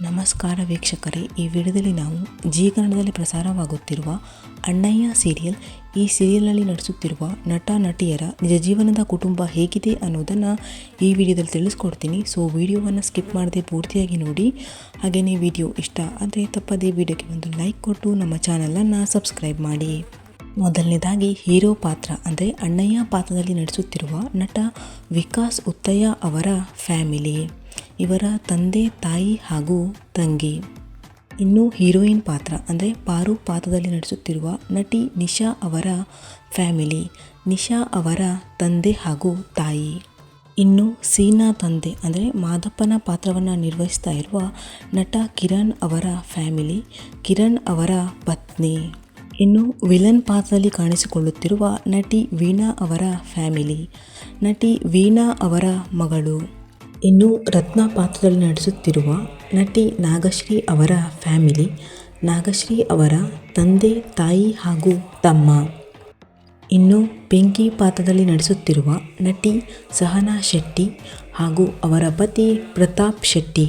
ನಮಸ್ಕಾರ ವೀಕ್ಷಕರೇ, ಈ ವಿಡಿಯೋದಲ್ಲಿ ನಾವು ಜೀ ಕನ್ನಡದಲ್ಲಿ ಪ್ರಸಾರವಾಗುತ್ತಿರುವ ಅಣ್ಣಯ್ಯ ಸೀರಿಯಲ್, ಈ ಸೀರಿಯಲ್ನಲ್ಲಿ ನಟಿಸುತ್ತಿರುವ ನಟ ನಟಿಯರ ನಿಜ ಜೀವನದ ಕುಟುಂಬ ಹೇಗಿದೆ ಅನ್ನೋದನ್ನು ಈ ವಿಡಿಯೋದಲ್ಲಿ ತಿಳಿಸ್ಕೊಡ್ತೀನಿ. ಸೊ ವಿಡಿಯೋವನ್ನು ಸ್ಕಿಪ್ ಮಾಡದೆ ಪೂರ್ತಿಯಾಗಿ ನೋಡಿ. ಹಾಗೆಯೇ ವಿಡಿಯೋ ಇಷ್ಟ ಆದರೆ ತಪ್ಪದೇ ವಿಡಿಯೋಗೆ ಒಂದು ಲೈಕ್ ಕೊಟ್ಟು ನಮ್ಮ ಚಾನಲನ್ನು ಸಬ್ಸ್ಕ್ರೈಬ್ ಮಾಡಿ. ಮೊದಲನೇದಾಗಿ ಹೀರೋ ಪಾತ್ರ ಅಂದರೆ ಅಣ್ಣಯ್ಯ ಪಾತ್ರದಲ್ಲಿ ನಟಿಸುತ್ತಿರುವ ನಟ ವಿಕಾಸ್ ಉತ್ತಯ್ಯ ಅವರ ಫ್ಯಾಮಿಲಿ, ಇವರ ತಂದೆ ತಾಯಿ ಹಾಗೂ ತಂಗಿ. ಇನ್ನು ಹೀರೋಯಿನ್ ಪಾತ್ರ ಅಂದರೆ ಪಾರು ಪಾತ್ರದಲ್ಲಿ ನಟಿಸುತ್ತಿರುವ ನಟಿ ನಿಶಾ ಅವರ ಫ್ಯಾಮಿಲಿ, ನಿಶಾ ಅವರ ತಂದೆ ಹಾಗೂ ತಾಯಿ. ಇನ್ನು ಸೀನಾ ತಂದೆ ಅಂದರೆ ಮಾದಪ್ಪನ ಪಾತ್ರವನ್ನು ನಿರ್ವಹಿಸ್ತಾ ಇರುವ ನಟ ಕಿರಣ್ ಅವರ ಫ್ಯಾಮಿಲಿ, ಕಿರಣ್ ಅವರ ಪತ್ನಿ. ಇನ್ನು ವಿಲನ್ ಪಾತ್ರದಲ್ಲಿ ಕಾಣಿಸಿಕೊಳ್ಳುತ್ತಿರುವ ನಟಿ ವೀಣಾ ಅವರ ಫ್ಯಾಮಿಲಿ, ನಟಿ ವೀಣಾ ಅವರ ಮಗಳು. ಇನ್ನು ರತ್ನ ಪಾತ್ರದಲ್ಲಿ ನಟಿಸುತ್ತಿರುವ ನಟಿ ನಾಗಶ್ರೀ ಅವರ ಫ್ಯಾಮಿಲಿ, ನಾಗಶ್ರೀ ಅವರ ತಂದೆ ತಾಯಿ ಹಾಗೂ ತಮ್ಮ. ಇನ್ನು ಬೆಂಕಿ ಪಾತ್ರದಲ್ಲಿ ನಟಿಸುತ್ತಿರುವ ನಟಿ ಸಹನಾ ಶೆಟ್ಟಿ ಹಾಗೂ ಅವರ ಪತಿ ಪ್ರತಾಪ್ ಶೆಟ್ಟಿ.